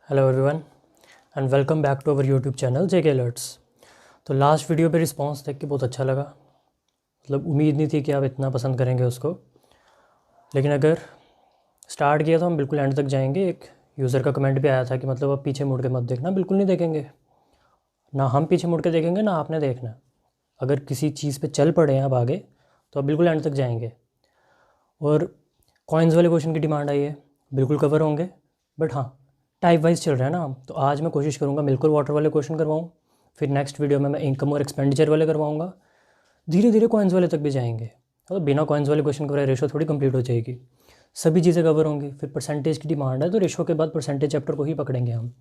Hello everyone and welcome back to our YouTube channel JK alerts. तो last video पे response देख के बहुत अच्छा लगा। मतलब उम्मीद नहीं थी कि आप इतना पसंद करेंगे उसको, लेकिन अगर स्टार्ट किया तो हम बिल्कुल एंड तक जाएंगे। एक यूज़र का कमेंट भी आया था कि मतलब आप पीछे मुड़ के मत देखना। बिल्कुल नहीं देखेंगे, ना हम पीछे मुड़ के देखेंगे ना आपने देखना। अगर किसी चीज़ पे चल पड़े हैं अब आगे तो आप बिल्कुल एंड तक जाएंगे। और कॉइन्स वाले क्वेश्चन की डिमांड आई है, बिल्कुल कवर होंगे, बट हाँ टाइप वाइज चल रहा है ना हम। तो आज मैं कोशिश करूँगा मिल्क और वाटर वाले क्वेश्चन करवाऊँ, फिर नेक्स्ट वीडियो में मैं इनकम और एक्सपेंडिचर वाले करवाऊँगा। धीरे धीरे कॉइन्स वाले तक भी जाएंगे। तो बिना कॉइन्स वाले क्वेश्चन करवाए रेशो थोड़ी कंप्लीट हो जाएगी, सभी चीज़ें कवर होंगी। फिर परसेंटेज की डिमांड है तो रेशो के बाद परसेंटेज चैप्टर को ही पकड़ेंगे हम।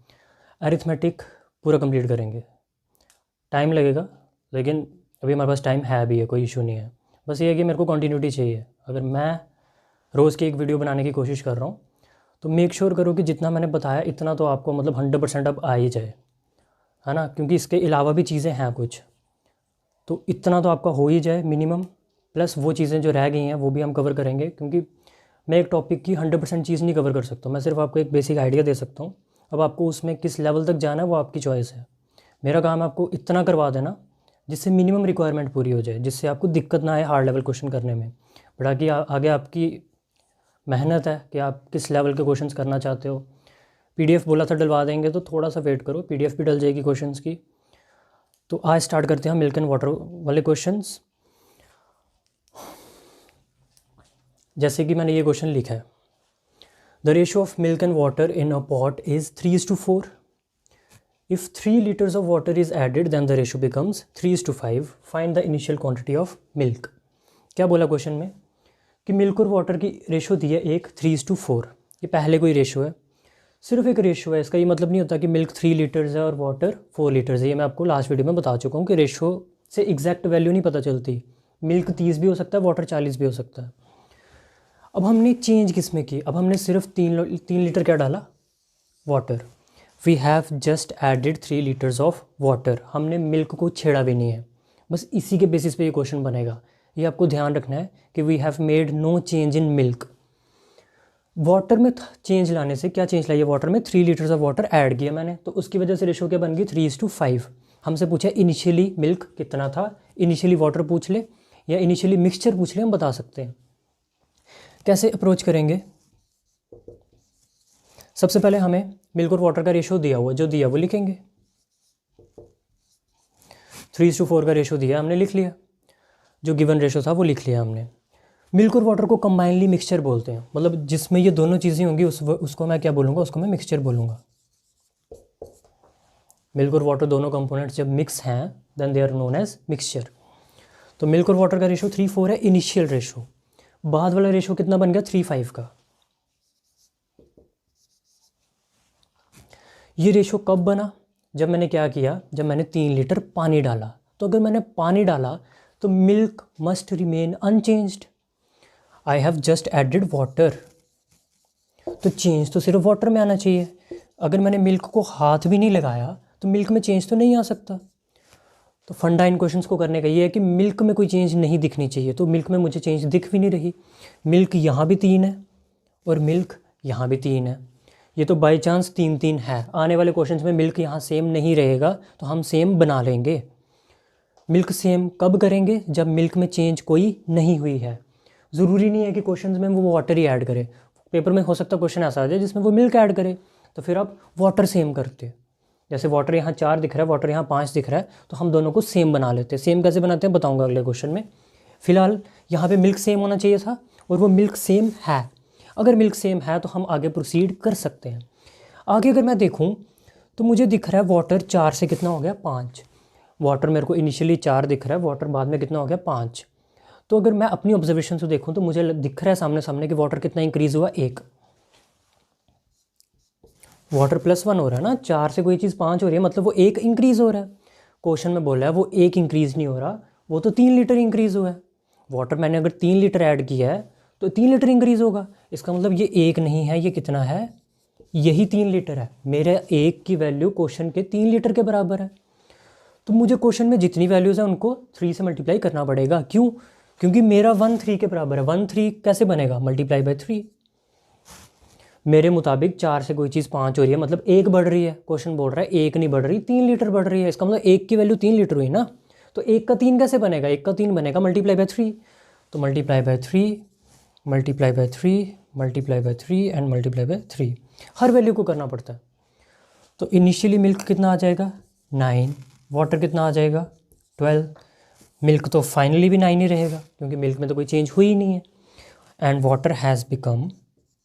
अरिथमेटिक पूरा कंप्लीट करेंगे, टाइम लगेगा लेकिन अभी हमारे पास टाइम है भी है, कोई इशू नहीं है। बस ये है कि मेरे को कंटिन्यूटी चाहिए। अगर मैं रोज़ की एक वीडियो बनाने की कोशिश कर रहा हूँ तो मेक श्योर करो कि जितना मैंने बताया इतना तो आपको मतलब 100% अब आ ही जाए, है ना। क्योंकि इसके अलावा भी चीज़ें हैं कुछ, तो इतना तो आपका हो ही जाए मिनिमम। प्लस वो चीज़ें जो रह गई हैं वो भी हम कवर करेंगे, क्योंकि मैं एक टॉपिक की 100% चीज़ नहीं कवर कर सकता। मैं सिर्फ आपको एक बेसिक आइडिया दे सकता हूँ। अब आपको उसमें किस लेवल तक जाना है वो आपकी चॉइस है। मेरा काम है आपको इतना करवा देना जिससे मिनिमम रिक्वायरमेंट पूरी हो जाए, जिससे आपको दिक्कत ना आए हार्ड लेवल क्वेश्चन करने में। बट आगे आपकी मेहनत है कि आप किस लेवल के क्वेश्चंस करना चाहते हो। पीडीएफ बोला था डलवा देंगे, तो थोड़ा सा वेट करो, पीडीएफ भी डल जाएगी क्वेश्चंस की। तो आज स्टार्ट करते हैं मिल्क एंड वाटर वाले क्वेश्चंस। जैसे कि मैंने ये क्वेश्चन लिखा है, the ratio of milk and water in a pot is 3:4। If 3 liters of water is added then the ratio becomes 3:5। Find the initial quantity of milk. क्या बोला question में कि मिल्क और वाटर की रेशो दी है एक 3:4। ये पहले कोई रेशो है, सिर्फ एक रेशो है। इसका ये मतलब नहीं होता कि मिल्क 3 लीटर्स है और वाटर 4 लीटर्स है। ये मैं आपको लास्ट वीडियो में बता चुका हूँ कि रेशो से एग्जैक्ट वैल्यू नहीं पता चलती। मिल्क 30 भी हो सकता है, वाटर 40 भी हो सकता है। अब हमने चेंज किस में की, अब हमने सिर्फ 3 लीटर क्या डाला, water. We have just added 3 liters of water. हमने मिल्क को छेड़ा भी नहीं है, बस इसी के बेसिस पे ये क्वेश्चन बनेगा। ये आपको ध्यान रखना है कि we have made no change in milk. Water में चेंज लाने से क्या चेंज लाइए, वाटर में 3 liters ऑफ वाटर ऐड किया मैंने, तो उसकी वजह से रेशो क्या बन गई 3:5। हमसे पूछा इनिशियली मिल्क कितना था, इनिशियली वाटर पूछ ले या इनिशियली मिक्सचर पूछ ले, हम बता सकते हैं। कैसे अप्रोच करेंगे, सबसे पहले हमें मिल्क और वाटर का रेशो दिया हुआ, जो दिया वो लिखेंगे। 3:4 का रेशो दिया, हमने लिख लिया। जो गिवन रेशो था वो लिख लिया हमने। मिल्क और वाटर को कंबाइनली मिक्सचर बोलते हैं, मतलब जिसमें ये दोनों चीज़ें होंगी उसको मैं क्या बोलूँगा, उसको मैं मिक्सचर बोलूँगा। मिल्क और वाटर दोनों कंपोनेंट्स जब मिक्स हैं then they are known as mixture. तो मिल्क और वाटर का रेशो 3:4 है इनिशियल रेशो। बाद वाला रेशो कितना बन गया 3:5 का। ये रेशो कब बना, जब मैंने क्या किया, जब मैंने 3 लीटर पानी डाला। तो अगर मैंने पानी डाला तो milk must remain unchanged. I have just added water, तो चेंज तो सिर्फ वाटर में आना चाहिए। अगर मैंने मिल्क को हाथ भी नहीं लगाया तो मिल्क में चेंज तो नहीं आ सकता। तो फंडा इन क्वेश्चंस को करने का ये है कि मिल्क में कोई चेंज नहीं दिखनी चाहिए, तो मिल्क में मुझे चेंज दिख भी नहीं रही। मिल्क यहाँ भी 3 है और मिल्क यहाँ भी 3 है, ये तो बाई चांस 3-3 है। आने वाले क्वेश्चंस में मिल्क यहाँ सेम नहीं रहेगा तो हम सेम बना लेंगे। मिल्क सेम कब करेंगे, जब मिल्क में चेंज कोई नहीं हुई है। ज़रूरी नहीं है कि क्वेश्चंस में वो वाटर ही ऐड करे। पेपर में हो सकता है क्वेश्चन ऐसा आ जाए जिसमें वो मिल्क ऐड करे, तो फिर आप वाटर सेम करते। जैसे वाटर यहाँ 4 दिख रहा है, वाटर यहाँ 5 दिख रहा है, तो हम दोनों को सेम बना लेते हैं। सेम कैसे बनाते हैं बताऊँगा अगले क्वेश्चन में। फिलहाल यहाँ पर मिल्क सेम होना चाहिए था और वो मिल्क सेम है। अगर मिल्क सेम है तो हम आगे प्रोसीड कर सकते हैं। आगे अगर मैं देखूँ तो मुझे दिख रहा है वाटर 4 से कितना हो गया 5। वाटर मेरे को इनिशियली 4 दिख रहा है, वाटर बाद में कितना हो गया 5। तो अगर मैं अपनी ऑब्जर्वेशन से देखूं तो मुझे दिख रहा है सामने सामने कि वाटर कितना इंक्रीज़ हुआ 1। वाटर +1 हो रहा है ना, 4 से कोई चीज़ 5 हो रही है, मतलब वो 1 इंक्रीज़ हो रहा है। क्वेश्चन में बोला है वो 1 इंक्रीज़ नहीं हो रहा, वो तो 3 लीटर इंक्रीज़ हुआ है। वाटर मैंने अगर 3 लीटर ऐड किया है तो 3 लीटर इंक्रीज़ होगा। इसका मतलब ये 1 नहीं है, ये कितना है, यही 3 लीटर है। मेरे 1 की वैल्यू क्वेश्चन के 3 लीटर के बराबर है। तो मुझे क्वेश्चन में जितनी वैल्यूज़ हैं उनको 3 से मल्टीप्लाई करना पड़ेगा। क्यों, क्योंकि मेरा 1 3 के बराबर है। 1 3 कैसे बनेगा, मल्टीप्लाई बाय 3। मेरे मुताबिक 4 से कोई चीज़ 5 हो रही है, मतलब 1 बढ़ रही है। क्वेश्चन बोल रहा है 1 नहीं बढ़ रही, 3 लीटर बढ़ रही है। इसका मतलब 1 की वैल्यू 3 लीटर हुई ना, तो 1 का 3 कैसे बनेगा? 1 का 3 बनेगा मल्टीप्लाई बाय 3। तो multiply by 3, multiply by 3, multiply by 3 and multiply by 3, her value को करना पड़ता है। तो इनिशियली मिल्क कितना आ जाएगा? 9। वाटर कितना आ जाएगा? 12। मिल्क तो फाइनली भी 9 ही रहेगा, क्योंकि मिल्क में तो कोई चेंज हुई ही नहीं है। And water has become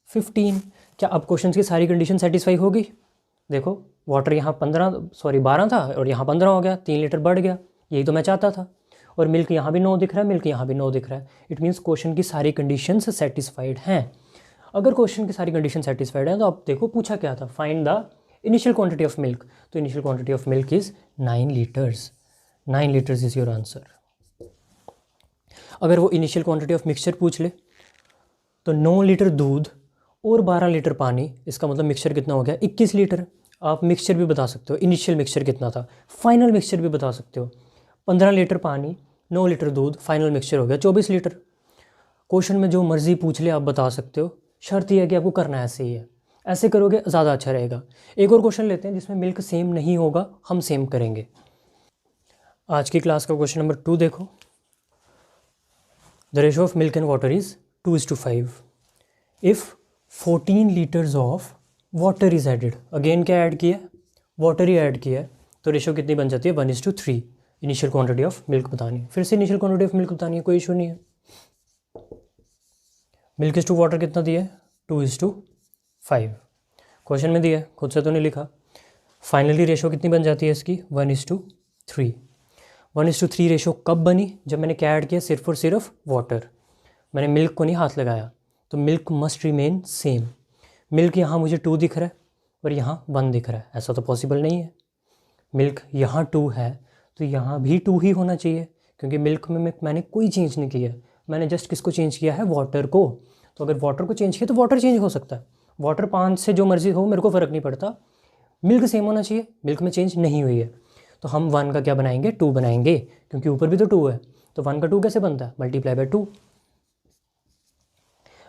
15। क्या अब क्वेश्चन की सारी कंडीशन सेटिस्फाई होगी? देखो वाटर यहाँ 12 था और यहाँ 15 हो गया, 3 लीटर बढ़ गया, यही तो मैं चाहता था। और मिल्क यहाँ भी 9 दिख रहा है, मिल्क यहाँ भी 9 दिख रहा है। इट मीन्स क्वेश्चन की सारी कंडीशंस सेटिस्फाइड हैं। अगर क्वेश्चन की सारी कंडीशन सेटिस्फाइड है तो आप देखो पूछा क्या था, find the initial quantity of milk. तो initial quantity of milk is 9 litres. 9 litres is your answer. अगर वो इनिशियल क्वांटिटी ऑफ मिक्सचर पूछ ले तो 9 लीटर दूध और 12 लीटर पानी, इसका मतलब मिक्सचर कितना हो गया? 21 लीटर। आप मिक्सचर भी बता सकते हो, इनिशियल मिक्सचर कितना था, फाइनल मिक्सचर भी बता सकते हो। 15 लीटर पानी, 9 लीटर दूध, फाइनल मिक्सचर हो गया 24 लीटर। क्वेश्चन में जो मर्ज़ी पूछ ले आप बता सकते हो, शर्त यह है कि आपको करना ऐसे ही है। ऐसे करोगे ज़्यादा अच्छा रहेगा। एक और क्वेश्चन लेते हैं जिसमें मिल्क सेम नहीं होगा, हम सेम करेंगे। आज की क्लास का क्वेश्चन नंबर 2 देखो। The ratio of milk and water is 2:5। If 14 litres of water is added, again क्या ऐड किया? वाटर ही ऐड किया है, तो रेशो कितनी बन जाती है? 1:3। इनिशियल क्वांटिटी ऑफ मिल्क बतानी है। फिर से इनिशियल क्वांटिटी ऑफ मिल्क बतानी है, कोई इशू नहीं है। मिल्क इज़ टू वाटर कितना दिया है? 2:5। क्वेश्चन में दिया है, खुद से तो नहीं लिखा। फाइनली रेशो कितनी बन जाती है इसकी? 1:3। 1:3 रेशो कब बनी? जब मैंने क्या ऐड किया? सिर्फ और सिर्फ वाटर, मैंने मिल्क को नहीं हाथ लगाया। तो milk must remain same. Milk यहाँ मुझे 2 दिख रहा है और यहाँ 1 दिख रहा है, ऐसा तो पॉसिबल नहीं है। मिल्क यहाँ 2 है तो यहाँ भी 2 ही होना चाहिए, क्योंकि मिल्क में मैंने कोई चेंज नहीं किया। मैंने जस्ट किसको चेंज किया है? वाटर को। तो अगर वाटर को चेंज किया तो वाटर चेंज हो सकता है। वाटर 5 से जो मर्जी हो, मेरे को फ़र्क नहीं पड़ता, मिल्क सेम होना चाहिए। मिल्क में चेंज नहीं हुई है, तो हम 1 का क्या बनाएंगे? 2 बनाएंगे, क्योंकि ऊपर भी तो 2 है। तो 1 का 2 कैसे बनता है? Multiply by 2।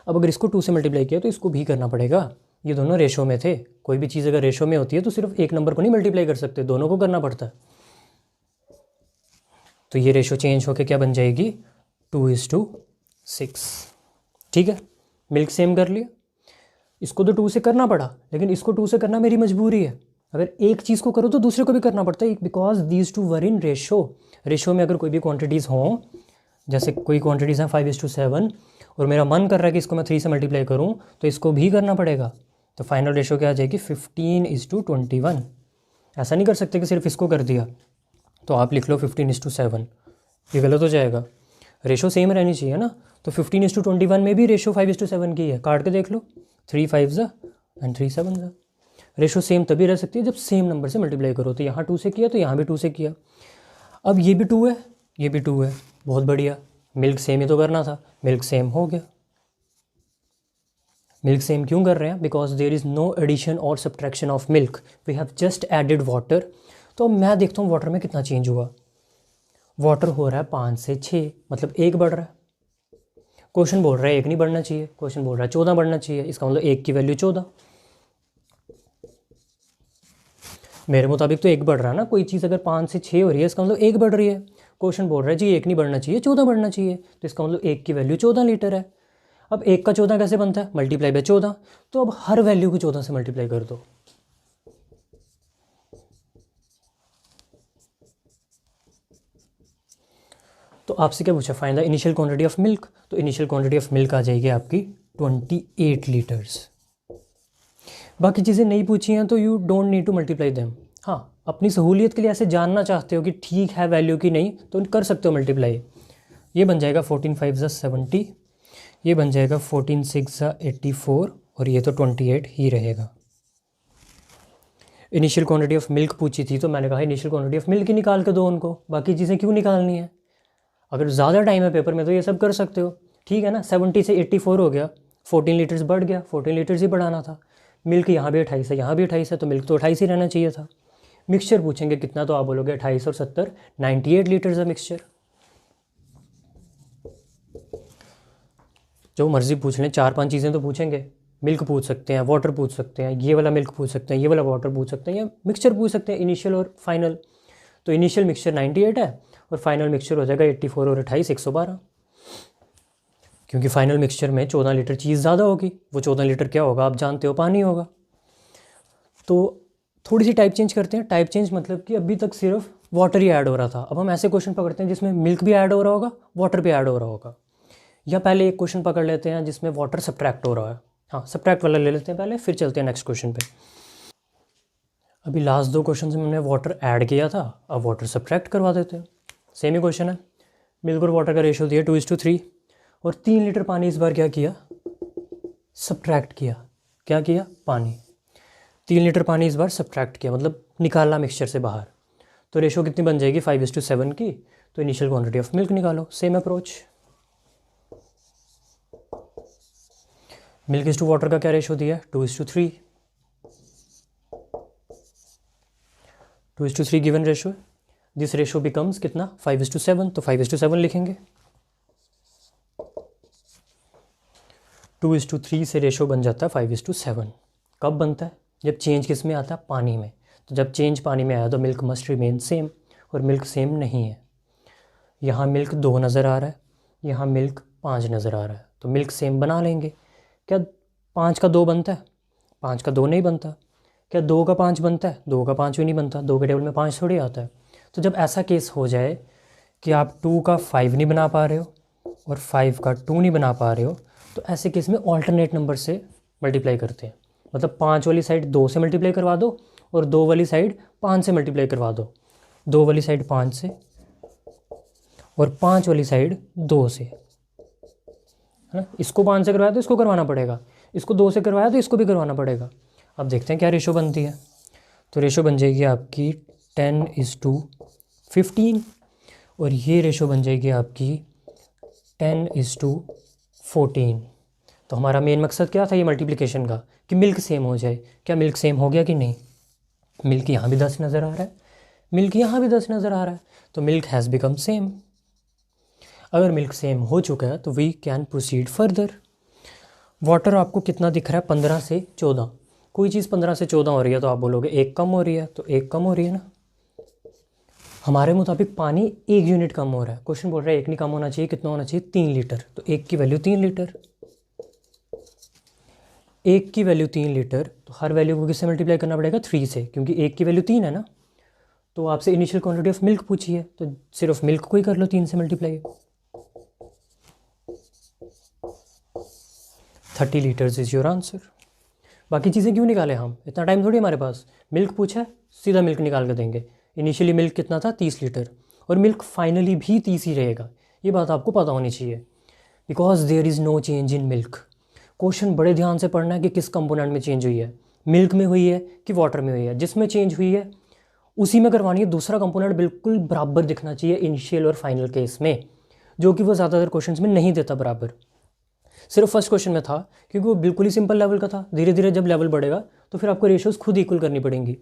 अब अगर इसको 2 से मल्टीप्लाई किया तो इसको भी करना पड़ेगा। ये दोनों रेशो में थे। कोई भी चीज़ अगर रेशो में होती है तो सिर्फ एक नंबर को नहीं मल्टीप्लाई कर सकते, दोनों को करना पड़ता है। तो ये रेशो चेंज होकर क्या बन जाएगी? 2:6। ठीक है, मिल्क सेम कर लिया। इसको तो 2 से करना पड़ा, लेकिन इसको 2 से करना मेरी मजबूरी है। अगर एक चीज़ को करो तो दूसरे को भी करना पड़ता है, because these two were in ratio. Ratio में अगर कोई भी क्वांटिटीज़ हों, जैसे कोई क्वांटिटीज़ हैं 5:7, और मेरा मन कर रहा है कि इसको मैं 3 से मल्टीप्लाई करूं, तो इसको भी करना पड़ेगा। तो फाइनल रेशो क्या आ जाएगी? 15:21। ऐसा नहीं कर सकते कि सिर्फ इसको कर दिया। तो आप लिख लो 15:7, ये गलत हो जाएगा। रेशो सेम रहनी चाहिए ना। तो 15:21 में भी रेशो 5:7 की है, काट के देख लो, 3 5 एंड 3 7। रेशो सेम तभी रह सकती है जब सेम नंबर से मल्टीप्लाई करो। तो यहाँ 2 से किया तो यहाँ भी 2 से किया। अब ये भी 2 है, ये भी 2 है, बहुत बढ़िया। मिल्क सेम ही तो करना था, मिल्क सेम हो गया। मिल्क सेम क्यों कर रहे हैं? Because there is no addition और subtraction of milk, we have just added water. तो मैं देखता हूँ वाटर में कितना चेंज हुआ। वाटर हो रहा है 5 से 6, मतलब 1 बढ़ रहा है। क्वेश्चन बोल रहा है 1 नहीं बढ़ना चाहिए, क्वेश्चन बोल रहा है 14 बढ़ना चाहिए, इसका मतलब 1 की वैल्यू 14। मेरे मुताबिक तो 1 बढ़ रहा है ना। कोई चीज़ अगर 5 से 6 हो रही है, इसका मतलब 1 बढ़ रही है। क्वेश्चन बोल रहा है जी 1 नहीं बढ़ना चाहिए, 14 बढ़ना चाहिए, तो इसका मतलब 1 की वैल्यू 14 लीटर है। अब 1 का 14 कैसे बनता है? Multiply by 14। तो अब हर वैल्यू को 14 से मल्टीप्लाई कर दो। तो आपसे क्या पूछा? Find the initial quantity of milk. तो इनिशियल क्वांटिटी ऑफ मिल्क आ जाएगी आपकी 28 लीटर्स। बाकी चीज़ें नहीं पूछी हैं तो you don't need to multiply them. हाँ, अपनी सहूलियत के लिए ऐसे जानना चाहते हो कि ठीक है वैल्यू की नहीं, तो कर सकते हो मल्टीप्लाई। ये बन जाएगा 14 5 70, ये बन जाएगा 14 6 84, और ये तो 28 ही रहेगा। इनिशियल क्वांटिटी ऑफ मिल्क पूछी थी तो मैंने कहा इनिशियल क्वांटिटी ऑफ मिल्क ही निकाल के दो उनको, बाकी चीज़ें क्यों निकालनी है? अगर ज़्यादा टाइम है पेपर में तो ये सब कर सकते हो, ठीक है ना। 70 से 84 हो गया, 14 लीटर्स बढ़ गया, 14 लीटर्स ही बढ़ाना था। मिल्क यहाँ भी 28 है, यहाँ भी 28 है, तो मिल्क तो 28 ही रहना चाहिए था। मिक्सचर पूछेंगे कितना, तो आप बोलोगे 28 और 70, 98 लीटर्स है मिक्सचर। जो मर्ज़ी पूछ लें, 4-5 चीज़ें तो पूछेंगे, मिल्क पूछ सकते हैं, वाटर पूछ सकते हैं, ये वाला मिल्क पूछ सकते हैं, ये वाला वाटर पूछ सकते हैं, या मिक्सचर पूछ सकते हैं इनिशियल और फाइनल। तो इनिशियल मिक्सचर 98 है और फाइनल मिक्सचर हो जाएगा 84 और 28 112, क्योंकि फाइनल मिक्सचर में 14 लीटर चीज़ ज़्यादा होगी। वो 14 लीटर क्या होगा आप जानते हो, पानी होगा। तो थोड़ी सी टाइप चेंज करते हैं। टाइप चेंज मतलब कि अभी तक सिर्फ वाटर ही ऐड हो रहा था, अब हम ऐसे क्वेश्चन पकड़ते हैं जिसमें मिल्क भी ऐड हो रहा होगा, वाटर भी ऐड हो रहा होगा। या पहले एक क्वेश्चन पकड़ लेते हैं जिसमें वाटर सब्ट्रैक्ट हो रहा है। हाँ, सब्ट्रैक्ट वाला ले लेते हैं पहले, फिर चलते हैं नेक्स्ट क्वेश्चन पे। अभी लास्ट 2 क्वेश्चन में हमने वाटर ऐड किया था, अब वाटर सब्ट्रैक्ट करवा देते हैं। सेम ही क्वेश्चन है, मिल्क और वाटर का रेशियो दिया 2:3 और 3 लीटर पानी इस बार क्या किया, सब्ट्रैक्ट किया। क्या किया, पानी। 3 लीटर पानी इस बार सब्ट्रैक्ट किया, मतलब निकाला मिक्सचर से बाहर। तो रेशो कितनी बन जाएगी, 5:7 की। तो इनिशियल क्वांटिटी ऑफ मिल्क निकालो, same approach. Milk is to water का क्या रेशो दिया है, 2:3। 2:3 given ratio. This ratio becomes कितना, 5:7। तो 5:7 लिखेंगे। 2:3 से रेशो बन जाता है 5:7। कब बनता है, जब चेंज किस में आता है, पानी में। तो जब चेंज पानी में आया तो मिल्क मस्ट रिमेन सेम, और मिल्क सेम नहीं है। यहाँ मिल्क 2 नज़र आ रहा है, यहाँ मिल्क 5 नज़र आ रहा है, तो मिल्क सेम बना लेंगे। क्या 5 का 2 बनता है, 5 का 2 नहीं बनता। क्या 2 का 5 बनता है, 2 का 5 भी नहीं बनता, 2 के टेबल में 5 थोड़ी आता है। तो जब ऐसा केस हो जाए कि आप 2 का 5 नहीं बना पा रहे हो और 5 का 2 नहीं बना पा रहे हो, तो ऐसे केस में ऑल्टरनेट नंबर से मल्टीप्लाई करते हैं। मतलब 5 वाली साइड 2 से मल्टीप्लाई करवा दो और 2 वाली साइड 5 से मल्टीप्लाई करवा दो। 2 वाली साइड 5 से और 5 वाली साइड 2 से, है ना। इसको 5 से करवाया तो इसको करवाना पड़ेगा, इसको 2 से करवाया तो इसको भी करवाना पड़ेगा। अब देखते हैं क्या रेशो बनती है। तो रेशो बन जाएगी आपकी 10:15 और ये रेशो बन जाएगी आपकी 10:14। तो हमारा मेन मकसद क्या था ये मल्टीप्लिकेशन का, कि मिल्क सेम हो जाए। क्या मिल्क सेम हो गया कि नहीं, मिल्क यहाँ भी 10 नज़र आ रहा है, मिल्क यहाँ भी 10 नज़र आ रहा है, तो मिल्क हैज़ बिकम सेम। अगर मिल्क सेम हो चुका है तो we can proceed further. Water आपको कितना दिख रहा है, 15 से 14। कोई चीज़ 15 से 14 हो रही है तो आप बोलोगे एक कम हो रही है, तो एक कम हो रही है ना। हमारे मुताबिक पानी 1 यूनिट कम हो रहा है। क्वेश्चन बोल रहा है एक नहीं कम होना चाहिए, कितना होना चाहिए, 3 लीटर। तो एक की वैल्यू 3 लीटर, एक की वैल्यू 3 लीटर। तो हर वैल्यू को किससे मल्टीप्लाई करना पड़ेगा, 3 से, क्योंकि एक की वैल्यू 3 है ना। तो आपसे इनिशियल क्वांटिटी ऑफ मिल्क पूछी है, तो सिर्फ मिल्क को ही कर लो 3 से multiply. 30 litres is your answer. बाकी चीज़ें क्यों निकालें हम, इतना टाइम थोड़ी हमारे पास। मिल्क पूछा है, सीधा मिल्क निकाल के देंगे। इनिशियली मिल्क कितना था, 30 लीटर, और मिल्क फाइनली भी 30 ही रहेगा। ये बात आपको पता होनी चाहिए, because there is no change in milk. Question बड़े ध्यान से पढ़ना है कि किस कंपोनेंट में चेंज हुई है, मिल्क में हुई है कि वाटर में हुई है। जिसमें चेंज हुई है उसी में करवानी है। दूसरा कंपोनेंट बिल्कुल बराबर दिखना चाहिए इनिशियल और फाइनल केस में, जो कि वो ज़्यादातर क्वेश्चंस में नहीं देता बराबर। सिर्फ फर्स्ट क्वेश्चन में था, क्योंकि वो बिल्कुल ही सिंपल लेवल का था। धीरे धीरे जब लेवल बढ़ेगा तो फिर आपको रेशियोज़ खुद इक्वल करनी पड़ेंगी।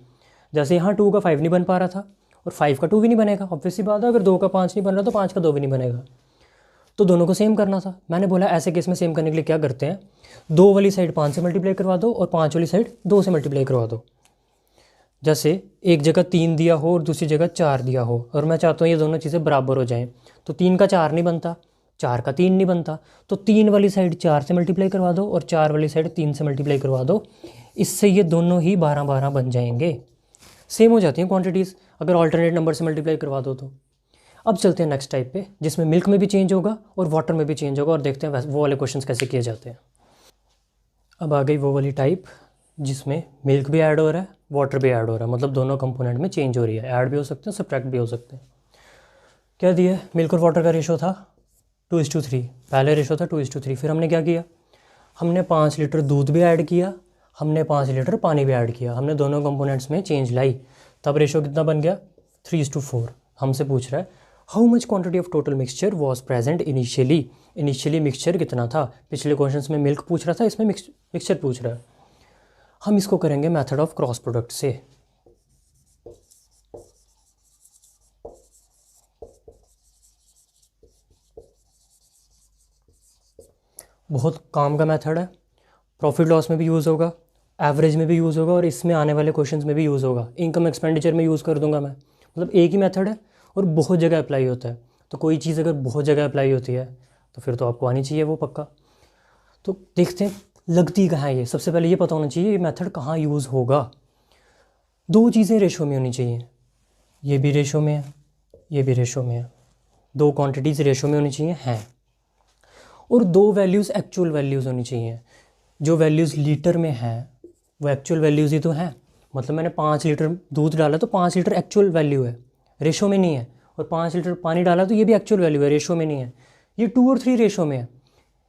जैसे यहाँ 2 का 5 नहीं बन पा रहा था और 5 का 2 भी नहीं बनेगा, ऑब्वियस सी बात है। अगर 2 का 5 नहीं बन रहा तो 5 का 2 भी नहीं बनेगा, तो दोनों को सेम करना था। मैंने बोला ऐसे केस में सेम करने के लिए क्या करते हैं, 2 वाली साइड 5 से मल्टीप्लाई करवा दो और 5 वाली साइड 2 से मल्टीप्लाई करवा दो। जैसे एक जगह 3 दिया हो और दूसरी जगह 4 दिया हो, और मैं चाहता हूँ ये दोनों चीज़ें बराबर हो जाएं, तो 3 का 4 नहीं बनता, 4 का 3 नहीं बनता, तो 3 वाली साइड 4 से मल्टीप्लाई करवा दो और 4 वाली साइड 3 से मल्टीप्लाई करवा दो। इससे ये दोनों ही 12-12 बन जाएंगे। सेम हो जाती हैं क्वांटिटीज़ अगर ऑल्टरनेट नंबर से मल्टीप्लाई करवा दो तो। अब चलते हैं नेक्स्ट टाइप पे, जिसमें मिल्क में भी चेंज होगा और वाटर में भी चेंज होगा, और देखते हैं वो वाले क्वेश्चंस कैसे किए जाते हैं। अब आ गई वो वाली टाइप जिसमें मिल्क भी ऐड हो रहा है, वाटर भी ऐड हो रहा है, मतलब दोनों कंपोनेंट में चेंज हो रही है। ऐड भी हो सकते हैं, सब्ट्रैक्ट भी हो सकते हैं। क्या दिया है, मिल्क और वाटर का रेशो था 2:3। पहले रेशो था 2:3। फिर हमने क्या किया, हमने 5 लीटर दूध भी ऐड किया, हमने 5 लीटर पानी भी ऐड किया, हमने दोनों कंपोनेंट्स में चेंज लाई। तब रेशो कितना बन गया, 3:4। हमसे पूछ रहा है how much quantity of total mixture was present initially. Initially mixture कितना था, पिछले क्वेश्चंस में मिल्क पूछ रहा था, इसमें मिक्सचर पूछ रहा है। हम इसको करेंगे मेथड ऑफ क्रॉस प्रोडक्ट से। बहुत काम का मेथड है, प्रॉफिट लॉस में भी यूज़ होगा, एवरेज में भी यूज़ होगा और इसमें आने वाले क्वेश्चंस में भी यूज़ होगा। इनकम एक्सपेंडिचर में यूज़ कर दूंगा मैं। मतलब एक ही मेथड है और बहुत जगह अप्लाई होता है। तो कोई चीज़ अगर बहुत जगह अप्लाई होती है तो फिर तो आपको आनी चाहिए वो पक्का। तो देखते हैं लगती कहाँ है ये। सबसे पहले ये पता होना चाहिए ये मेथड कहाँ यूज़ होगा। दो चीज़ें रेशो में होनी चाहिए, ये भी रेशो में है, ये भी रेशो में है। दो क्वांटिटीज़ रेशो में होनी चाहिए हैं, और दो वैल्यूज़ एक्चुअल वैल्यूज़ होनी चाहिए। जो वैल्यूज़ लीटर में हैं वो एक्चुअल वैल्यूज़ ही तो हैं। मतलब मैंने 5 लीटर दूध डाला तो 5 लीटर एक्चुअल वैल्यू है, रेशो में नहीं है। और 5 लीटर पानी डाला तो ये भी एक्चुअल वैल्यू है, रेशो में नहीं है। ये 2 और 3 रेशो में है।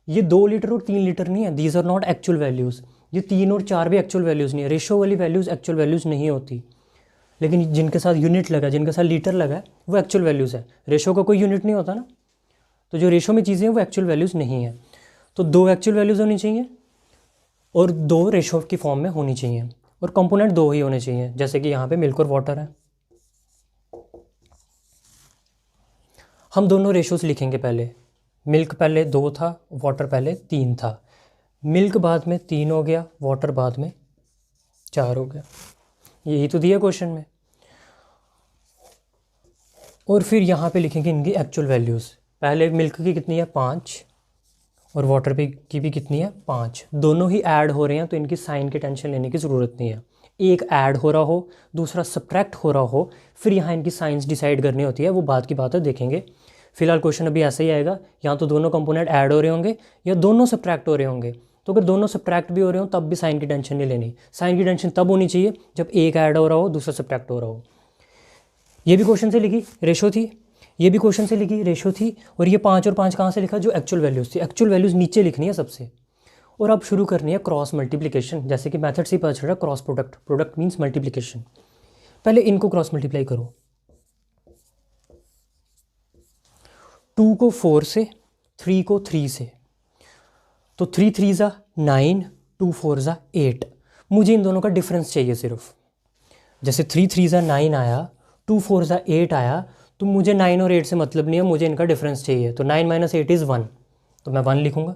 ये 2 लीटर और 3 लीटर नहीं है, these are not actual values. ये 3 और 4 भी एक्चुअल वैल्यूज़ नहीं है। रेशो वाली वैल्यूज़ एक्चुअल वैल्यूज़ नहीं होती। लेकिन जिनके साथ यूनिट लगा, जिनके साथ लीटर लगा है, वो एक्चुअल वैल्यूज़ है। रेशो का कोई यूनिट नहीं होता ना, तो जो रेशो में चीज़ें हैं वो एक्चुअल वैल्यूज़ नहीं है। तो दो एक्चुअल वैल्यूज़ होनी चाहिए और दो रेशो की फॉर्म में होनी चाहिए, और कंपोनेंट दो ही होने चाहिए। जैसे कि यहाँ पे मिल्क और वाटर है। हम दोनों रेशोज़ लिखेंगे। पहले मिल्क पहले 2 था, वाटर पहले 3 था। मिल्क बाद में 3 हो गया, वाटर बाद में 4 हो गया। यही तो दिया क्वेश्चन में। और फिर यहाँ पे लिखेंगे इनकी एक्चुअल वैल्यूज़। पहले मिल्क की कितनी है 5 और वाटर पे की भी कितनी है 5। दोनों ही ऐड हो रहे हैं तो इनकी साइन की टेंशन लेने की ज़रूरत नहीं है। एक ऐड हो रहा हो, दूसरा सब्ट्रैक्ट हो रहा हो, फिर यहाँ इनकी साइंस डिसाइड करनी होती है, वो बात की बात है, देखेंगे। फिलहाल क्वेश्चन अभी ऐसे ही आएगा, या तो दोनों कंपोनेंट ऐड हो रहे होंगे या दोनों सब्ट्रैक्ट हो रहे होंगे। तो अगर दोनों सब्ट्रैक्ट भी हो रहे हो तब भी साइन की टेंशन नहीं लेनी। साइन की टेंशन तब होनी चाहिए जब एक ऐड हो रहा हो, दूसरा सब्ट्रैक्ट हो रहा हो। ये भी क्वेश्चन से लिखी रेशो थी, ये भी क्वेश्चन से लिखी रेशो थी, और ये 5 और 5 कहाँ से लिखा, जो एक्चुअल वैल्यूज़ थी। एक्चुअल वैल्यूज़ नीचे लिखनी है सबसे, और अब शुरू करनी है क्रॉस मल्टीप्लिकेशन। जैसे कि मेथड से ही पता चल रहा है, cross product, product means multiplication. पहले इनको क्रॉस मल्टीप्लाई करो। 2 को 4 से, 3 को 3 से, तो 3 3 ज़ा 9, 2 4 ज़ा 8। मुझे इन दोनों का डिफरेंस चाहिए सिर्फ। जैसे 3 3 ज़ा 9 आया, 2 4 ज़ा 8 आया, तो मुझे 9 और 8 से मतलब नहीं है, मुझे इनका डिफरेंस चाहिए। तो 9 - 8 इज़ 1, तो मैं 1 लिखूँगा।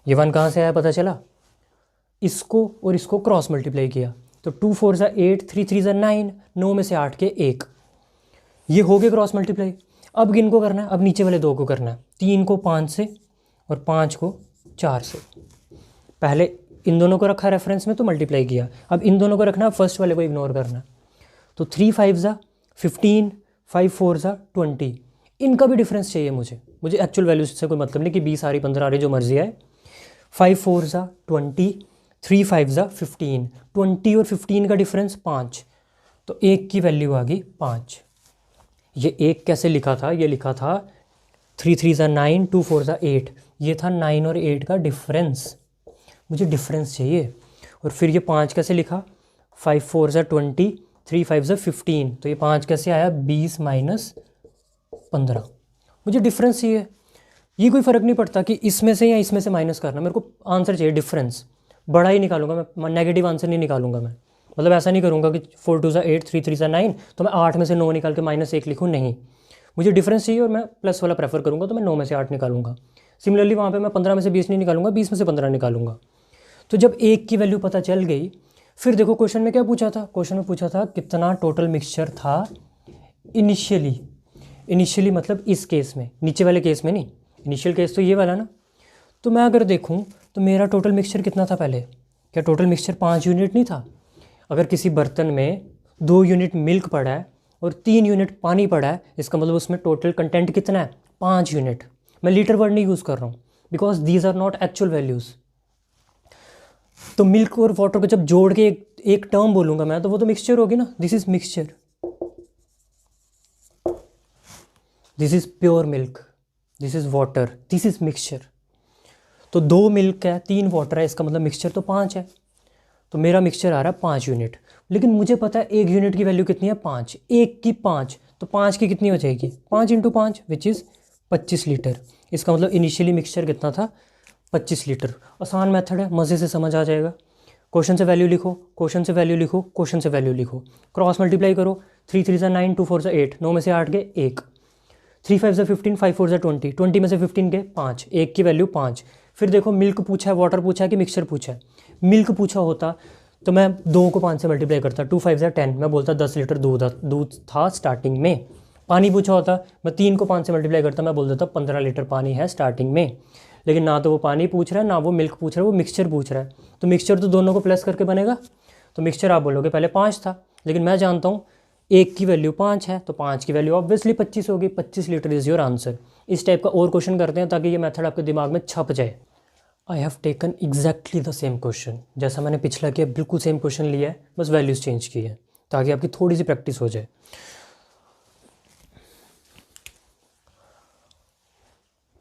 ये 1 कहाँ से आया पता चला, इसको और इसको क्रॉस मल्टीप्लाई किया, तो 2 4 ज़ा 8, 3 3 ज़ा 9, 9 में से 8 के 1। ये हो गए क्रॉस मल्टीप्लाई। अब किनको करना है, अब नीचे वाले दो को करना है। 3 को 5 से और 5 को 4 से। पहले इन दोनों को रखा रेफरेंस में तो मल्टीप्लाई किया, अब इन दोनों को रखना, फर्स्ट वाले को इग्नोर करना। तो 3 5 ज़ा 15, 5 4 ज़ा 20। इनका भी डिफरेंस चाहिए मुझे एक्चुअल वैल्यूज से कोई मतलब नहीं कि 20 आ रही 15 आ रही, जो मर्जी आए। 5 4 ज़ा 20, 3 5 ज़ा 15। 20 और 15 का डिफरेंस 5, तो एक की वैल्यू आ गई 5। ये एक कैसे लिखा था, ये लिखा था 3 3 ज़ा 9, 2 4 ज़ा 8। ये था 9 और 8 का डिफरेंस, मुझे डिफरेंस चाहिए। और फिर ये 5 कैसे लिखा, 5 4 ज़ा 20, 3 5 ज़ा 15। तो ये 5 कैसे आया, 20 - 15। मुझे डिफरेंस चाहिए। ये कोई फ़र्क नहीं पड़ता कि इसमें से या इसमें से माइनस करना, मेरे को आंसर चाहिए डिफरेंस। बड़ा ही निकालूंगा मैं, नेगेटिव आंसर नहीं निकालूंगा मैं। मतलब ऐसा नहीं करूँगा कि 4 2 ज़ा 8, 3 3 ज़ा 9, तो मैं 8 में से 9 निकाल के -1 लिखूँ, नहीं। मुझे डिफरेंस चाहिए और मैं प्लस वाला प्रेफर करूँगा, तो मैं 9 में से 8 निकालूंगा। सिमिलरली वहाँ पे मैं 15 में से 20 नहीं निकालूंगा, 20 में से 15 निकालूंगा। तो जब एक की वैल्यू पता चल गई, फिर देखो क्वेश्चन में क्या पूछा था, क्वेश्चन में पूछा था कितना टोटल मिक्सचर था इनिशियली मतलब इस केस में, नीचे वाले केस में नहीं। इनिशियल केस तो ये वाला ना। तो मैं अगर देखूँ तो मेरा टोटल मिक्सचर कितना था पहले, क्या टोटल मिक्सचर 5 यूनिट नहीं था। अगर किसी बर्तन में 2 यूनिट मिल्क पड़ा है और 3 यूनिट पानी पड़ा है, इसका मतलब उसमें टोटल कंटेंट कितना है, 5 यूनिट। मैं लीटर वर्ड नहीं यूज़ कर रहा हूँ, because these are not actual values. तो मिल्क और वाटर को जब जोड़ के एक टर्म बोलूँगा मैं, तो वो तो मिक्सचर होगी ना। This is mixture, this is pure milk, this is water, this is mixture. तो 2 मिल्क है, 3 वाटर है, इसका मतलब मिक्सचर तो 5 है। तो मेरा मिक्सचर आ रहा है 5 यूनिट। लेकिन मुझे पता है 1 यूनिट की वैल्यू कितनी है, 5। 1 की 5, तो 5 की कितनी हो जाएगी, 5 × 5 विच इज़ 25 लीटर। इसका मतलब इनिशियली मिक्सचर कितना था, 25 लीटर। आसान मेथड है, मज़े से समझ आ जाएगा। क्वेश्चन से वैल्यू लिखो, क्वेश्चन से वैल्यू लिखो, क्वेश्चन से वैल्यू लिखो, क्रॉस मल्टीप्लाई करो। 3 3 ज़ा 9, 2 4 ज़ा 8, 9 में से 8 गए 1। 3 5 ज़ा 15, 5 4 ज़ा 20, 20 में से 15 गए 5, एक की वैल्यू 5। फिर देखो मिल्क पूछा है, वाटर पूछा है कि मिक्सचर पूछा है। मिल्क पूछा होता तो मैं 2 को 5 से मल्टीप्लाई करता, 2 5 या 10, मैं बोलता 10 लीटर दूध था स्टार्टिंग में। पानी पूछा होता, मैं 3 को 5 से मल्टीप्लाई करता, मैं बोल देता 15 लीटर पानी है स्टार्टिंग में। लेकिन ना तो वो पानी पूछ रहा है, ना वो मिल्क पूछ रहा है, वो मिक्सचर पूछ रहा है। तो मिक्सचर तो दोनों को प्लस करके बनेगा, तो मिक्सचर आप बोलोगे पहले 5 था, लेकिन मैं जानता हूँ 1 की वैल्यू 5 है, तो 5 की वैल्यू ऑब्वियसली 25 होगी। 25 लीटर इज़ योर आंसर। इस टाइप का और क्वेश्चन करते हैं ताकि ये मेथड आपके दिमाग में छप जाए। I have taken exactly the same question, जैसा मैंने पिछला किया बिल्कुल सेम क्वेश्चन लिया है, बस वैल्यूज़ चेंज की है ताकि आपकी थोड़ी सी प्रैक्टिस हो जाए।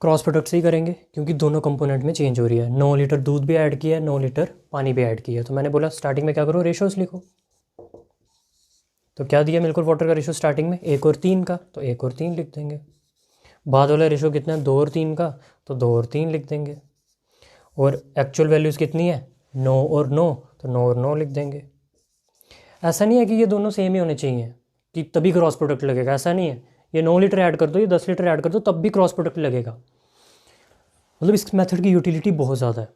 क्रॉस प्रोडक्ट से ही करेंगे क्योंकि दोनों कंपोनेंट में चेंज हो रही है। 9 लीटर दूध भी ऐड किया है, 9 लीटर पानी भी ऐड किया है। तो मैंने बोला स्टार्टिंग में क्या करो, रेशोस लिखो। तो क्या दिया मिल्क और वाटर का रेशो स्टार्टिंग में 1 और 3 का, तो 1 और 3 लिख देंगे। बाद वाला रेशो कितना है, 2 और 3 का, तो 2 और 3 लिख देंगे। और एक्चुअल वैल्यूज़ कितनी है, 9 और 9, तो 9 और 9 लिख देंगे। ऐसा नहीं है कि ये दोनों सेम ही होने चाहिए कि तभी क्रॉस प्रोडक्ट लगेगा, ऐसा नहीं है। ये 9 लीटर ऐड कर दो, ये 10 लीटर ऐड कर दो, तब भी क्रॉस प्रोडक्ट लगेगा। मतलब इस मेथड की यूटिलिटी बहुत ज़्यादा है।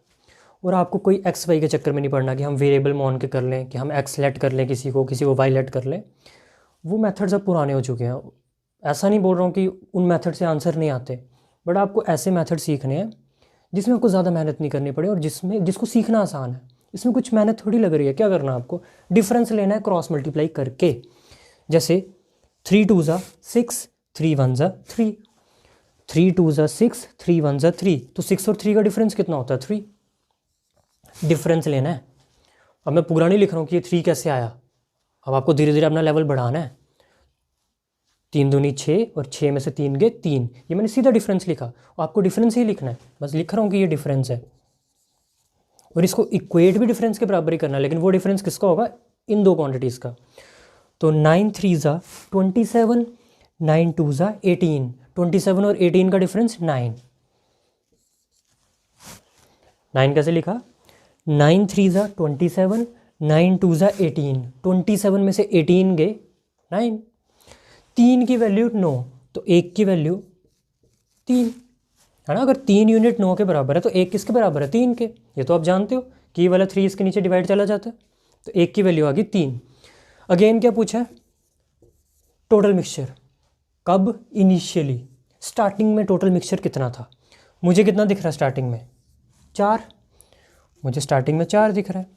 और आपको कोई एक्स वाई के चक्कर में नहीं पड़ना कि हम वेरिएबल मान के कर लें, कि हम एक्स लेट कर लें किसी को वाई लेट कर लें। वो मेथड्स अब पुराने हो चुके हैं। ऐसा नहीं बोल रहा हूँ कि उन मेथड से आंसर नहीं आते, बट आपको ऐसे मेथड सीखने हैं जिसमें आपको ज़्यादा मेहनत नहीं करनी पड़े और जिसको सीखना आसान है। इसमें कुछ मेहनत थोड़ी लग रही है। क्या करना है आपको, डिफरेंस लेना है क्रॉस मल्टीप्लाई करके। जैसे 3 2 ज़ा 6, 3 1 ज़ा 3, 3 2 ज़ा 6, 3 1 ज़ा 3, तो 6 और 3 का डिफरेंस कितना होता है, 3। डिफरेंस लेना है। अब मैं पूरा नहीं लिख रहा हूँ कि ये 3 कैसे आया, अब आपको धीरे धीरे अपना लेवल बढ़ाना है। 3 दूनी 6 और 6 में से 3 गए 3, ये मैंने सीधा डिफरेंस लिखा। और आपको डिफरेंस ही लिखना है, बस लिख रहा हूँ कि ये डिफरेंस है। और इसको इक्वेट भी डिफरेंस के बराबर ही करना है, लेकिन वो डिफरेंस किसका होगा, इन दो क्वांटिटीज़ का। तो 9 3 ज़ा 27, 9 2 ज़ा 18, 27 और 18 का डिफरेंस 9। 9 कैसे लिखा, 9 3 ज़ा 27, 9 2 ज़ा 18, 27 में से 18 गए 9, 3 की वैल्यू 9, तो 1 की वैल्यू 3 है ना। अगर 3 यूनिट 9 के बराबर है तो 1 किसके बराबर है, 3 के। ये तो आप जानते हो कि ये वाला 3 इसके नीचे डिवाइड चला जाता है, तो 1 की वैल्यू आ गई 3। अगेन क्या पूछा है, टोटल मिक्सचर। कब, इनिशियली स्टार्टिंग में टोटल मिक्सचर कितना था। मुझे कितना दिख रहा है स्टार्टिंग में, 4। मुझे स्टार्टिंग में 4 दिख रहा है।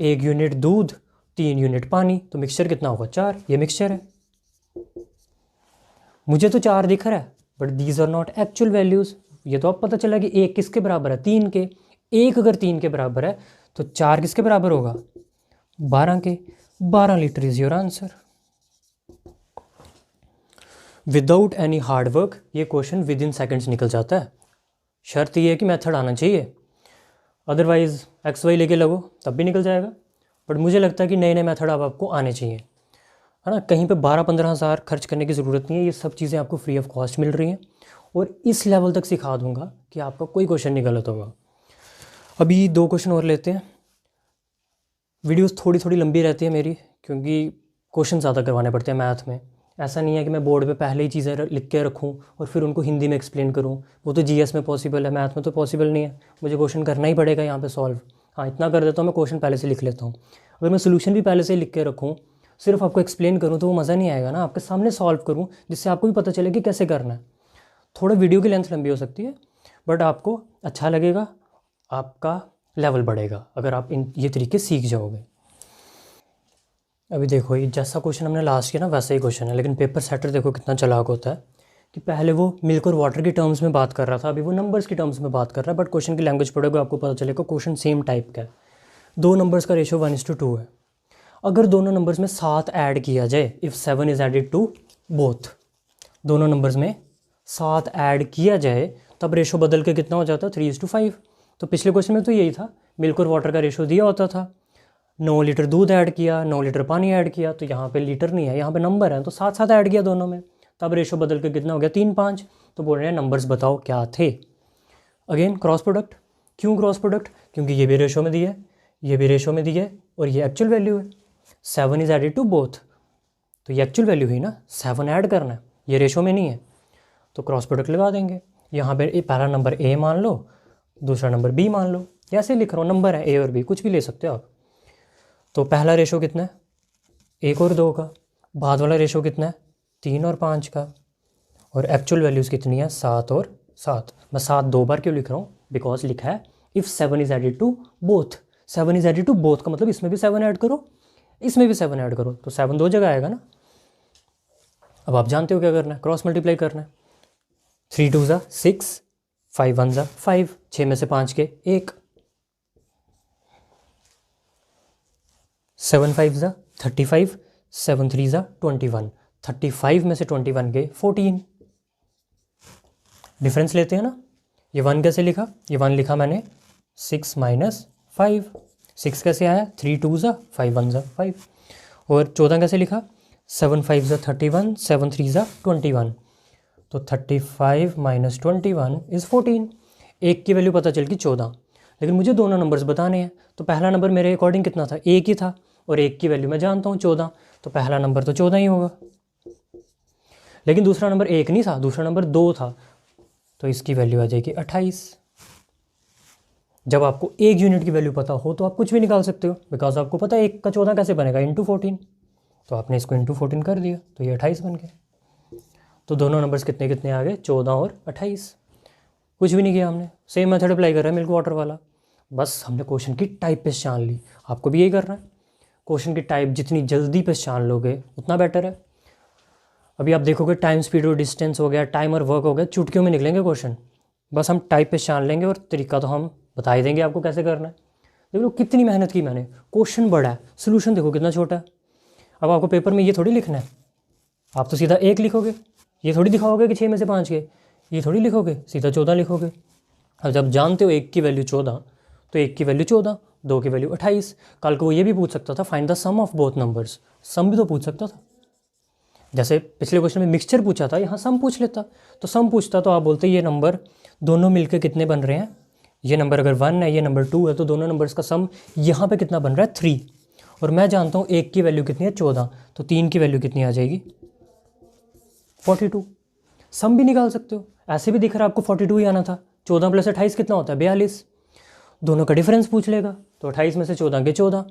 1 यूनिट दूध, 3 यूनिट पानी, तो मिक्सचर कितना होगा, 4। ये मिक्सचर है। मुझे तो 4 दिख रहा है, but these are not actual values. ये तो अब पता चला कि 1 किसके बराबर है, 3 के। 1 अगर 3 के बराबर है तो 4 किसके बराबर होगा, 12 के। 12 litre is your answer. Without any hard work ये क्वेश्चन विद इन सेकेंड्स निकल जाता है। शर्त ये है कि मेथड आना चाहिए, अदरवाइज़ एक्स वाई लेके लगो तब भी निकल जाएगा। बट मुझे लगता है कि नए नए मेथड अब आपको आने चाहिए, है ना। कहीं पे 12-15 हज़ार खर्च करने की ज़रूरत नहीं है, ये सब चीज़ें आपको फ्री ऑफ कॉस्ट मिल रही हैं। और इस लेवल तक सिखा दूंगा कि आपका कोई क्वेश्चन नहीं गलत होगा। अभी 2 क्वेश्चन और लेते हैं। वीडियोस थोड़ी थोड़ी लंबी रहती है मेरी, क्योंकि क्वेश्चन ज़्यादा करवाने पड़ते हैं मैथ में। ऐसा नहीं है कि मैं बोर्ड पे पहले ही चीज़ें लिख के रखूँ और फिर उनको हिंदी में एक्सप्लेन करूँ। वो तो जीएस में पॉसिबल है, मैथ में तो पॉसिबल नहीं है। मुझे क्वेश्चन करना ही पड़ेगा यहाँ पे सॉल्व। हाँ, इतना कर देता हूँ, मैं क्वेश्चन पहले से लिख लेता हूँ। अगर मैं सोल्यूशन भी पहले से लिख के रखूँ, सिर्फ आपको एक्सप्लेन करूँ तो वो मज़ा नहीं आएगा ना। आपके सामने सॉल्व करूँ जिससे आपको भी पता चले कि कैसे करना है। थोड़ा वीडियो की लेंथ लंबी हो सकती है, बट आपको अच्छा लगेगा, आपका लेवल बढ़ेगा अगर आप ये तरीके सीख जाओगे। अभी देखो, ये जैसा क्वेश्चन हमने लास्ट किया ना वैसा ही क्वेश्चन है, लेकिन पेपर सेटर देखो कितना चालाक होता है कि पहले वो मिल्क और वाटर की टर्म्स में बात कर रहा था, अभी वो नंबर्स की टर्म्स में बात कर रहा है। बट क्वेश्चन की लैंग्वेज पढ़ोगे आपको पता चलेगा क्वेश्चन सेम टाइप का है। 2 नंबर्स का रेशियो 1:2 है। अगर दोनों नंबर्स में 7 ऐड किया जाए, if 7 is added to both, दोनों नंबर्स में 7 ऐड किया जाए तब रेशो बदल के कितना हो जाता है, 3:5। तो पिछले क्वेश्चन में तो यही था, मिल्क और वाटर का रेशो दिया होता था। 9 लीटर दूध ऐड किया, 9 लीटर पानी ऐड किया, तो यहाँ पे लीटर नहीं है, यहाँ पे नंबर है, तो 7 ऐड किया दोनों में, तब रेशो बदल के कितना हो गया, 3-5। तो बोल रहे हैं नंबर्स बताओ क्या थे। Again cross product. क्यों क्रॉस प्रोडक्ट, क्योंकि ये भी रेशो में दिया है, ये भी रेशो में दिया है, और ये एक्चुअल वैल्यू है। 7 इज़ एडेड टू बोथ, तो ये एक्चुअल वैल्यू हुई ना, 7 ऐड करना है, ये रेशो में नहीं है, तो क्रॉस प्रोडक्ट लगा देंगे। यहाँ पे पहला नंबर ए मान लो, दूसरा नंबर बी मान लो, ऐसे लिख रहा हूँ, नंबर है ए और बी, कुछ भी ले सकते हो आप। तो पहला रेशो कितना है, 1 और 2 का। बाद वाला रेशो कितना है, 3 और 5 का। और एक्चुअल वैल्यूज़ कितनी है, 7 और 7। मैं 7 2 बार क्यों लिख रहा हूँ, बिकॉज लिखा है if 7 is added to both. 7 is added to both का मतलब इसमें भी 7 ऐड करो, इसमें भी 7 ऐड करो, तो 7 2 जगह आएगा ना। अब आप जानते हो क्या करना है, क्रॉस मल्टीप्लाई करना है। 3 2 ज़ा 6, 5 1 ज़ा 5, 6 में से 5 के 1, 7 5 ज़ा 35, 7 3 ज़ा 21, 35 में से 21 के 14। डिफरेंस लेते हैं ना, ये 1 कैसे लिखा, ये 1 लिखा मैंने 6 माइनस 5, 6 कैसे आया, 3 2 ज़ा 5 1 ज़ा 5। और 14 कैसे लिखा, 7 5 ज़ा 31, 7 3 ज़ा 21, तो 35 माइनस 21 इज़ 14। एक की वैल्यू पता चल गई 14, लेकिन मुझे दोनों नंबर्स बताने हैं। तो पहला नंबर मेरे अकॉर्डिंग कितना था, एक ही था, और एक की वैल्यू मैं जानता हूँ 14, तो पहला नंबर तो 14 ही होगा। लेकिन दूसरा नंबर 1 नहीं था, दूसरा नंबर 2 था, तो इसकी वैल्यू आ जाएगी 28। जब आपको एक यूनिट की वैल्यू पता हो तो आप कुछ भी निकाल सकते हो, बिकॉज आपको पता है 1 का 14 कैसे बनेगा, इंटू 14। तो आपने इसको इंटू 14 कर दिया, तो ये 28 बन गया। तो दोनों नंबर्स कितने कितने आ गए, 14 और 28। कुछ भी नहीं किया हमने, सेम मेथड अप्लाई कर रहा है मिल्क वाटर वाला, बस हमने क्वेश्चन की टाइप पहचान ली। आपको भी यही करना है, क्वेश्चन की टाइप जितनी जल्दी पहचान लोगे उतना बेटर है। अभी आप देखोगे टाइम स्पीड और डिस्टेंस हो गया, टाइम और वर्क हो गया, चुटकियों में निकलेंगे क्वेश्चन, बस हम टाइप पहचान लेंगे और तरीका तो हम बता ही देंगे आपको कैसे करना है। देख लो कितनी मेहनत की मैंने, क्वेश्चन बड़ा है, सोल्यूशन देखो कितना छोटा है। अब आपको पेपर में ये थोड़ी लिखना है, आप तो सीधा 1 लिखोगे, ये थोड़ी दिखाओगे कि 6 में से 5 के, ये थोड़ी लिखोगे, सीधा 14 लिखोगे। अब जब जानते हो 1 की वैल्यू 14, तो 1 की वैल्यू 14, 2 की वैल्यू 28। कल को वो ये भी पूछ सकता था, find the sum of both numbers, sum भी तो पूछ सकता था। जैसे पिछले क्वेश्चन में मिक्सचर पूछा था, यहाँ सम पूछ लेता, तो सम पूछता तो आप बोलते ये नंबर दोनों मिलकर कितने बन रहे हैं, ये नंबर अगर 1 है, ये नंबर 2 है, तो दोनों नंबर्स का सम यहाँ पे कितना बन रहा है, 3। और मैं जानता हूँ 1 की वैल्यू कितनी है, 14, तो 3 की वैल्यू कितनी आ जाएगी, 42। सम भी निकाल सकते हो, ऐसे भी दिख रहा है आपको 42 ही आना था। 14 प्लस 28 कितना होता है, 42। दोनों का डिफरेंस पूछ लेगा, तो 28 में से 14 के 14।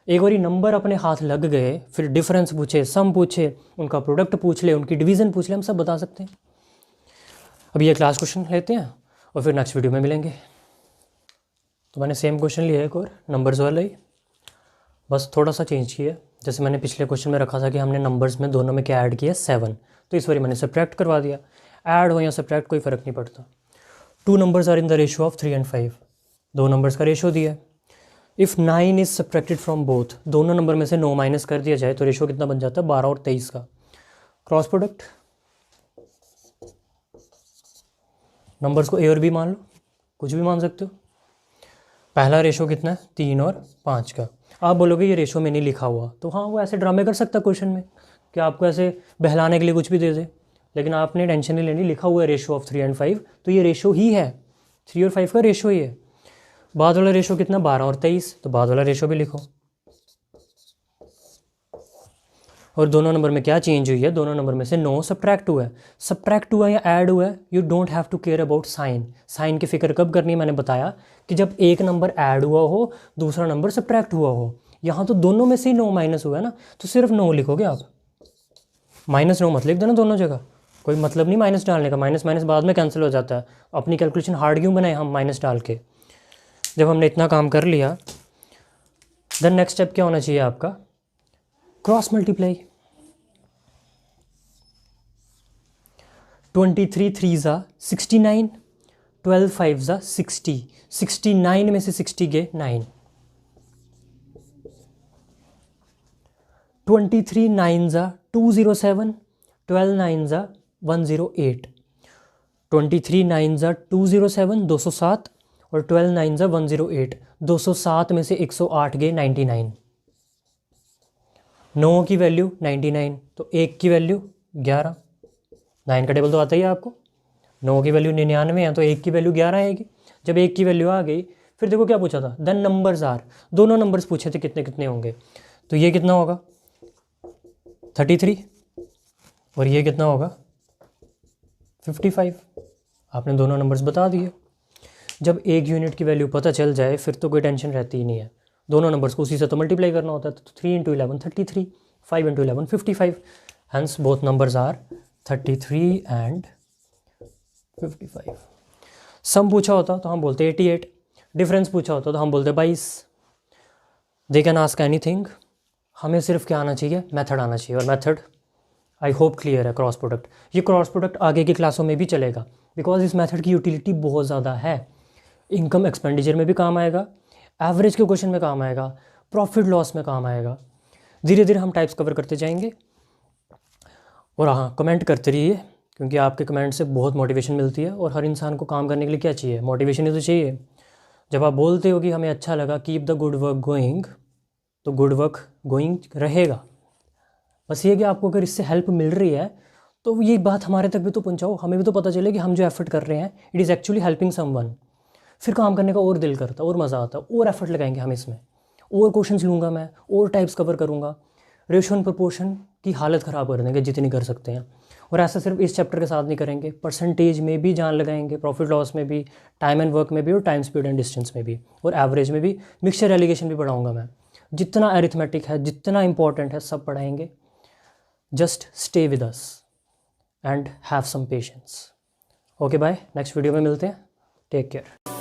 एक बारी नंबर अपने हाथ लग गए, फिर डिफरेंस पूछे, सम पूछे, उनका प्रोडक्ट पूछ ले, उनकी डिवीज़न पूछ ले, हम सब बता सकते हैं। अभी ये क्लास क्वेश्चन लेते हैं और फिर नेक्स्ट वीडियो में मिलेंगे। तो मैंने सेम क्वेश्चन लिया है एक और नंबर्स वाला ही, बस थोड़ा सा चेंज किया। जैसे मैंने पिछले क्वेश्चन में रखा था कि हमने नंबर्स में दोनों में क्या ऐड किया, 7, तो इस बार मैंने सब्ट्रैक्ट करवा दिया। ऐड हो या सब्ट्रैक्ट कोई फ़र्क नहीं पड़ता। 2 numbers are in the ratio of 3 and 5, 2 numbers का रेशियो दिया है। If 9 is subtracted from both, दोनों नंबर में से 9 माइनस कर दिया जाए तो रेशियो कितना बन जाता है, 12 और 23 का। क्रॉस प्रोडक्ट, नंबर्स को ए और बी मान लो, कुछ भी मान सकते हो। पहला रेशो कितना है, 3 और 5 का। आप बोलोगे ये रेशो में नहीं लिखा हुआ, तो हाँ वो ऐसे ड्रामे कर सकता क्वेश्चन में कि आपको ऐसे बहलाने के लिए कुछ भी दे दे, लेकिन आपने टेंशन नहीं लेनी, लिखा हुआ है रेशो ऑफ 3 and 5, तो ये रेशो ही है, 3 और 5 का रेशो ही है। बाद वाला रेशो कितना, 12 और 23, तो बाद वाला रेशो भी लिखो। और दोनों नंबर में क्या चेंज हुई है, दोनों नंबर में से 9 सब्ट्रैक्ट हुआ है। सब्ट्रैक्ट हुआ या ऐड हुआ है, you don't have to care about sign. Sign की फिक्र कब करनी है, मैंने बताया कि जब एक नंबर ऐड हुआ हो, दूसरा नंबर सब्ट्रैक्ट हुआ हो। यहाँ तो दोनों में से ही 9 माइनस हुआ है ना, तो सिर्फ 9 लिखोगे आप, -9 मत लिख देना दोनों जगह, कोई मतलब नहीं माइनस डालने का, माइनस माइनस बाद में कैंसिल हो जाता है। अपनी कैलकुलेशन हार्ड क्यों बनाए हम माइनस डाल के। जब हमने इतना काम कर लिया, देन नेक्स्ट स्टेप क्या होना चाहिए आपका, क्रॉस मल्टीप्लाई। 23 3 ज़ा 69, 12 5 ज़ा 60, 69 में से 60 गए 9, 23 9 ज़ा 207, 12 9 ज़ा 108, 23 9 ज़ा 207 207 और 12 9 ज़ा 108, 207 में से 108 गए 99, 9 की वैल्यू 99, तो 1 की वैल्यू 11, 9 का टेबल तो आता ही है आपको, 9 की वैल्यू 99 है तो 1 की वैल्यू 11 आएगी। जब 1 की वैल्यू आ गई, फिर देखो क्या पूछा था, द नंबर्स आर, दोनों नंबर्स पूछे थे कितने कितने होंगे, तो ये कितना होगा 33 और ये कितना होगा 55। आपने दोनों नंबर्स बता दिए। जब एक यूनिट की वैल्यू पता चल जाए फिर तो कोई टेंशन रहती ही नहीं है। दोनों नंबर्स को उसी से तो मल्टीप्लाई करना होता है। तो 3 × 11 33, 5 × 11 55, hence both numbers are 33 and 55। Sum पूछा होता तो हम बोलते 88, डिफरेंस पूछा होता तो हम बोलते 22। दे कैन आस्क एनीथिंग, हमें सिर्फ क्या आना चाहिए, मेथड आना चाहिए। और मेथड आई होप क्लियर है, क्रॉस प्रोडक्ट। ये क्रॉस प्रोडक्ट आगे की क्लासों में भी चलेगा बिकॉज इस मेथड की यूटिलिटी बहुत ज़्यादा है। इनकम एक्सपेंडिचर में भी काम आएगा, एवरेज के क्वेश्चन में काम आएगा, प्रॉफिट लॉस में काम आएगा। धीरे धीरे हम टाइप्स कवर करते जाएंगे। और हाँ, कमेंट करते रहिए क्योंकि आपके कमेंट से बहुत मोटिवेशन मिलती है। और हर इंसान को काम करने के लिए क्या चाहिए, मोटिवेशन ही तो चाहिए। जब आप बोलते हो कि हमें अच्छा लगा, keep the good work going, तो गुड वर्क गोइंग रहेगा। बस ये कि आपको अगर इससे हेल्प मिल रही है तो ये बात हमारे तक भी तो पहुंचाओ, हमें भी तो पता चले कि हम जो एफर्ट कर रहे हैं it is actually helping someone. फिर काम करने का और दिल करता है और मज़ा आता है, और एफर्ट लगाएंगे हम इसमें, और क्वेश्चंस लूँगा मैं, और टाइप्स कवर करूँगा। रेशियो एंड प्रोपोर्शन की हालत ख़राब कर देंगे जितनी कर सकते हैं। और ऐसा सिर्फ इस चैप्टर के साथ नहीं करेंगे, परसेंटेज में भी जान लगाएंगे, प्रॉफिट लॉस में भी, टाइम एंड वर्क में भी, और टाइम स्पीड एंड डिस्टेंस में भी, और एवरेज में भी। मिक्सचर एलिगेशन भी पढ़ाऊँगा मैं। जितना अरिथमेटिक है, जितना इंपॉर्टेंट है, सब पढ़ाएंगे। Just stay with us and have some patience. Okay bye, next video में मिलते हैं। Take care.